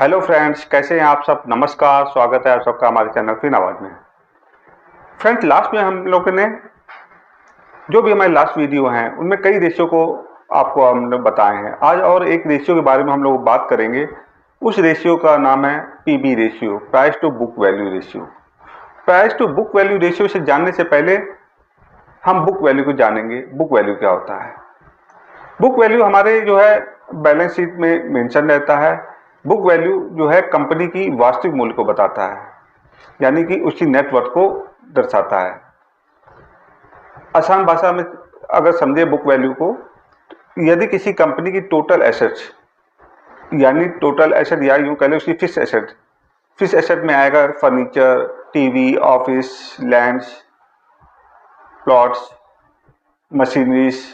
Hello friends, कैसे हैं आप सब। नमस्कार, स्वागत है आप सबका हमारे चैनल फिन आवाज में। फ्रेंड्स, लास्ट में हम लोगों ने जो भी हमारे लास्ट वीडियो हैं उनमें कई रेशियो को आपको हमने बताए हैं। आज और एक रेशियो के बारे में हम लोग बात करेंगे। उस रेशियो का नाम है PB ratio, price to book value ratio. Price to book value ratio से जानने से पहले हम बुक वैल्यू को जानेंगे। बुक वैल्यू क्या होता है? बुक वैल्यू हमारे जो है बैलेंस शीट में मेंशन रहता है। बुक वैल्यू जो है कंपनी की वास्तविक मूल्य को बताता है, यानी कि उसकी नेटवर्थ को दर्शाता है। आसान भाषा में अगर समझे बुक वैल्यू को, यदि किसी कंपनी की टोटल एसेट्स, यानी टोटल एसेट या यूं कह लो उसकी फिक्स एसेट में आएगा furniture, TV, office, lands, plots, machineries,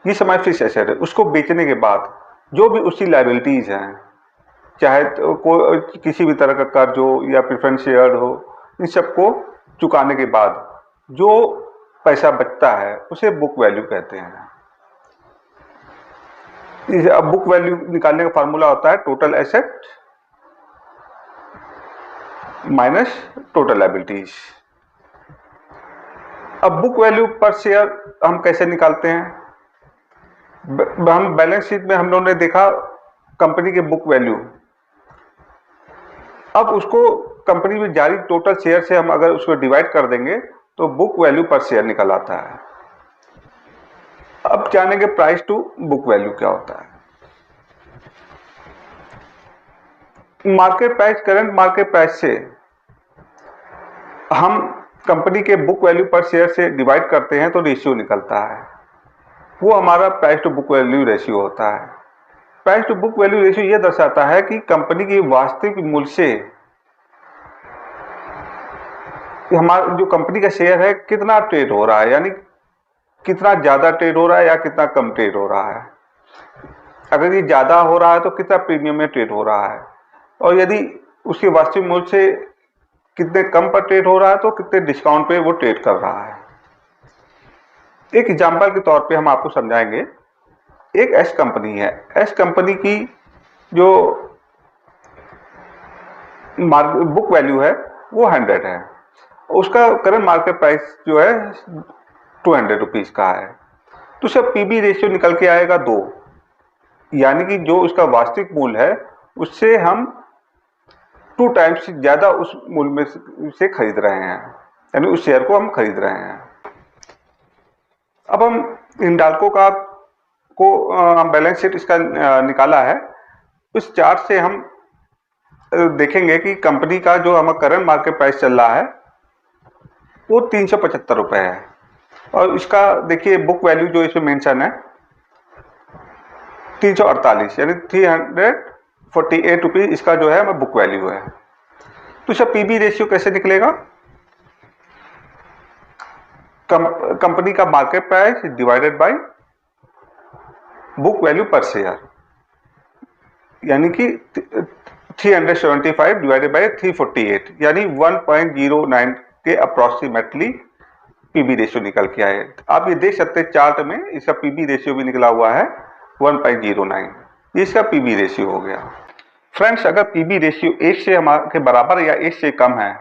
ये सब हमारे फिक्स एसेट है। उसको बेचने के बाद जो भी उसकी लायबिलिटीज हैं, चाहे तो किसी भी तरह का कर्ज हो या प्रेफरेंस शेयर हो, इन सबको चुकाने के बाद जो पैसा बचता है उसे बुक वैल्यू कहते हैं। अब बुक वैल्यू निकालने का फार्मूला होता है total asset minus total liabilities. अब बुक वैल्यू पर शेयर हम कैसे निकालते हैं? हम बैलेंस शीट में हम लोगों ने देखा कंपनी के बुक वैल्यू। अब उसको कंपनी में जारी टोटल शेयर से हम अगर उसको डिवाइड कर देंगे तो बुक वैल्यू पर शेयर निकल आता है। अब जानेंगे प्राइस टू बुक वैल्यू क्या होता है। Market price, current market price से हम कंपनी के बुक वैल्यू पर शेयर से डिवाइड करते हैं तो रेशियो निकलता है। वो हमारा price to book value ratio होता है। Price to book value ratio यह दर्शाता है कि कंपनी की वास्तविक मूल्य से हमारा जो कंपनी का शेयर है कितना ट्रेड हो रहा है, यानी कितना ज्यादा ट्रेड हो रहा है या कितना कम ट्रेड हो रहा है। अगर ये ज्यादा हो रहा है तो कितना प्रीमियम में ट्रेड हो रहा है, और यदि उसके वास्तविक मूल्य से कितने कम पर ट्रेड हो रहा है तो कितने डिस्काउंट पे वो ट्रेड कर रहा है। एक एग्जांपल के तौर पे हम आपको समझाएंगे। एक एस कंपनी है। एस कंपनी की जो बुक वैल्यू है वो 100 है। उसका करंट मार्केट प्राइस जो है 200 रुपीज का है। तो उसका पीबी रेशियो निकल के आएगा 2, यानी कि जो उसका वास्तविक मूल्य है उससे हम 2 टाइम्स ज्यादा उस मूल्य में से खरीद रहे हैं, यानी उस शेयर को हम खरीद रहे हैं। अब हम हिंडाल्को का बैलेंस शीट इसका निकाला है। उस चार्ट से हम देखेंगे कि कंपनी का जो हमारा करंट मार्केट प्राइस चल रहा है वो 375 रुपए है, और इसका देखिए बुक वैल्यू जो इसमें मेंशन है 348, यानी 348 रुपीज इसका जो है बुक वैल्यू है। तो इसका पीबी रेशियो कैसे निकलेगा? कंपनी का market price divided by book value पर शेयर, यानी कि 375 डिवाइडेड बाय 348, यानी 1.09 के अप्रोक्सीमेटली पीबी रेशियो निकल के आए। आप ये देख सकते हैं चार्ट में इसका पीबी रेशियो भी निकला हुआ है 1.09। ये इसका पीबी रेशियो हो गया। फ्रेंड्स, अगर पीबी रेशियो 1 से के बराबर या 1 से कम है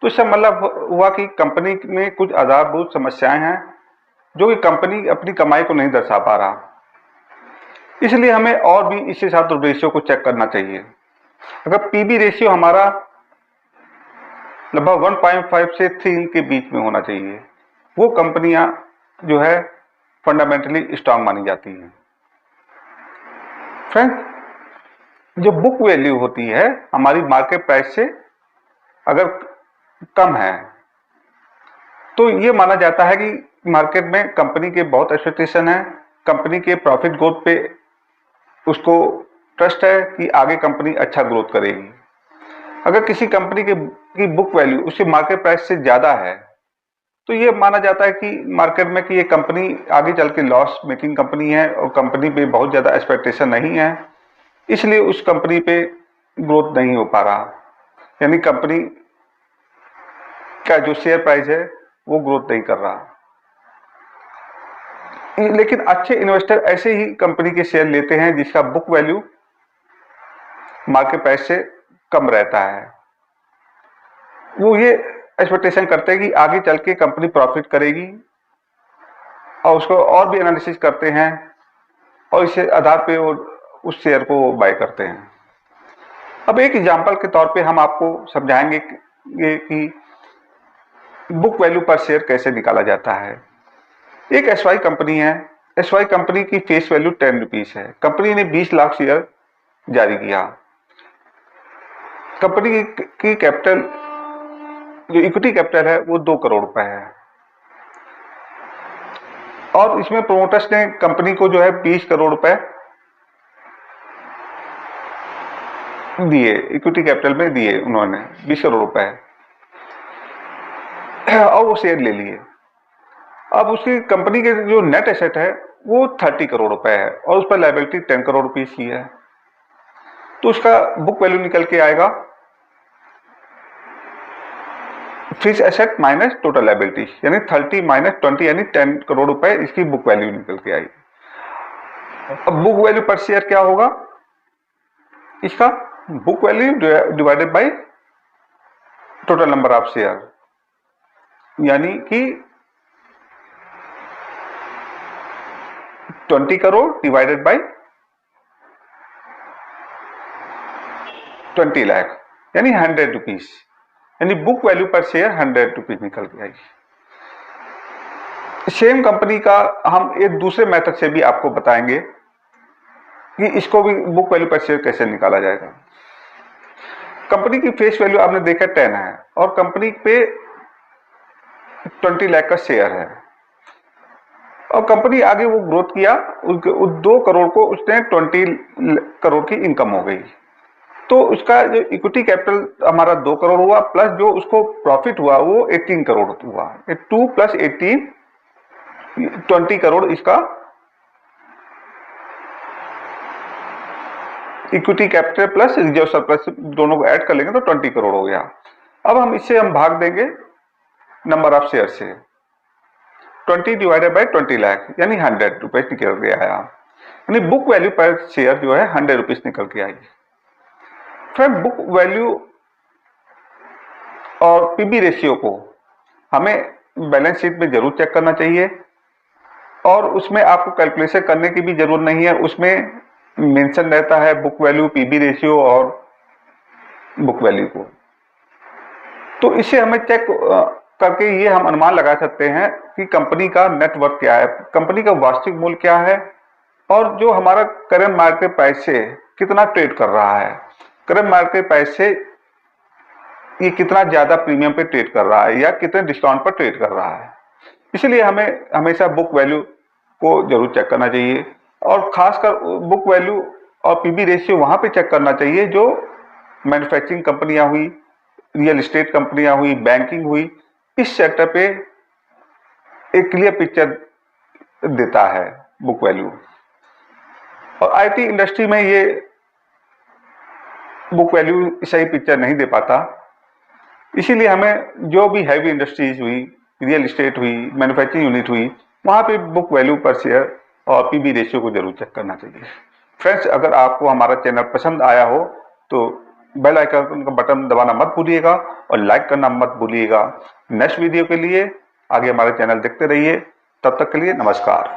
तो इसका मतलब हुआ कि कंपनी में कुछ आधारभूत समस्याएं हैं जो कि कंपनी अपनी कमाई को नहीं दर्शा पा रहा। इसलिए हमें और भी इसके साथ रेशियो को चेक करना चाहिए। अगर पीबी रेशियो हमारा लगभग 1.5 से 3 के बीच में होना चाहिए, वो कंपनियां जो है फंडामेंटली स्ट्रांग मानी जाती हैं। फ्रेंड्स, जो बुक वैल्यू होती है हमारी मार्केट प्राइस से अगर कम है तो ये माना जाता है कि मार्केट में कंपनी के बहुत एक्सपेक्टेशन है, कंपनी के प्रॉफिट ग्रोथ पे उसको ट्रस्ट है कि आगे कंपनी अच्छा ग्रोथ करेगी। अगर किसी कंपनी की बुक वैल्यू उसके मार्केट प्राइस से ज्यादा है तो ये माना जाता है कि मार्केट में कि ये कंपनी आगे चल के लॉस मेकिंग कंपनी है और कंपनी पे बहुत ज्यादा एक्सपेक्टेशन नहीं है, इसलिए उस कंपनी पे ग्रोथ नहीं हो पा रहा, यानी कंपनी का जो शेयर प्राइस है वो ग्रोथ नहीं कर रहा। लेकिन अच्छे इन्वेस्टर ऐसे ही कंपनी के शेयर लेते हैं जिसका बुक वैल्यू मार्केट प्राइस से कम रहता है। वो ये एक्सपेक्टेशन करते हैं कि आगे चल के कंपनी प्रॉफिट करेगी और उसको और भी एनालिसिस करते हैं और इस आधार पे वो उस शेयर को बाय करते हैं। अब एक एग्जांपल के तौर पे हम आपको समझाएंगे कि बुक वैल्यू पर शेयर कैसे निकाला जाता है। एक एसवाई कंपनी है, एसवाई कंपनी की फेस वैल्यू 10 रुपीज है। कंपनी ने 20 लाख शेयर जारी किया। कंपनी की कैपिटल, जो इक्विटी कैपिटल है, वो 2 करोड़ रुपए है और इसमें प्रोमोटर्स ने कंपनी को जो है 20 करोड़ रुपए दिए, इक्विटी कैपिटल में दिए उन्होंने 20 करोड़ रुपए और वो शेयर ले लिए। अब उसकी कंपनी के जो नेट एसेट है वो 30 करोड़ रुपए है और उस पर लायबिलिटी 10 करोड़ रुपीस की है। तो उसका बुक वैल्यू निकल के आएगा fix asset minus total liability, यानी 30 माइनस 20 यानी 10 करोड़ रुपए इसकी बुक वैल्यू निकल के आई। अब बुक वैल्यू पर शेयर क्या होगा? इसका book value divided by total number of share, यानी कि 20 करोड़ डिवाइडेड बाय 20 लाख यानी 100 रुपीज, यानी बुक वैल्यू पर शेयर 100 रुपीज निकल के आई। सेम कंपनी का हम एक दूसरे मेथड से भी आपको बताएंगे कि इसको भी बुक वैल्यू पर शेयर कैसे निकाला जाएगा। कंपनी की फेस वैल्यू आपने देखा 10 है और कंपनी पे 20 लाख का शेयर है और कंपनी आगे वो ग्रोथ किया, उस 2 करोड़ को उसने 20 करोड़ की इनकम हो गई। तो उसका जो इक्विटी कैपिटल हमारा 2 करोड़ हुआ प्लस जो उसको प्रॉफिट हुआ वो 18 करोड़ हुआ। 2 प्लस 18 20 करोड़ इसका equity capital plus reserve surplus दोनों को ऐड कर लेंगे तो 20 करोड़ हो गया। अब हम इससे भाग देंगे नंबर ऑफ शेयर से, 20 डिवाइडेड बाय 20 लाख यानी 100 रुपए निकल के आया, यानी बुक वैल्यू पर शेयर जो है 100 रुपीज निकल के आई। फ्रेंड, बुक वैल्यू और पीबी रेशियो को हमें बैलेंस शीट में जरूर चेक करना चाहिए और उसमें आपको कैलकुलेशन करने की भी जरूरत नहीं है। उसमें मेंशन रहता है बुक वैल्यू, पीबी रेशियो और बुक वैल्यू को। तो इससे हमें चेक करके ये हम अनुमान लगा सकते हैं कि कंपनी का नेटवर्थ क्या है, कंपनी का वास्तविक मूल्य क्या है और जो हमारा करंट मार्केट प्राइस से कितना ट्रेड कर रहा है, करंट मार्केट प्राइस से ये कितना ज्यादा प्रीमियम पे ट्रेड कर रहा है या कितने डिस्काउंट पर ट्रेड कर रहा है। इसलिए हमें हमेशा बुक वैल्यू को जरूर चेक करना चाहिए और खासकर बुक वैल्यू और पीबी रेशियो वहां पे चेक करना चाहिए जो मैन्युफैक्चरिंग कंपनियां हुई, रियल एस्टेट कंपनियां हुई, बैंकिंग हुई। इस सेक्टर पे एक क्लियर पिक्चर देता है बुक वैल्यू। और आईटी इंडस्ट्री में ये बुक वैल्यू सही पिक्चर नहीं दे पाता, इसीलिए हमें जो भी हैवी इंडस्ट्रीज हुई, रियल एस्टेट हुई, मैन्युफैक्चरिंग यूनिट हुई, वहां पे बुक वैल्यू पर शेयर और पीबी रेशियो को जरूर चेक करना चाहिए। फ्रेंड्स, अगर आपको हमारा चैनल पसंद आया हो तो बेल आइकन का बटन दबाना मत भूलिएगा और लाइक करना मत भूलिएगा। नेक्स्ट वीडियो के लिए आगे हमारे चैनल देखते रहिए। तब तक के लिए नमस्कार।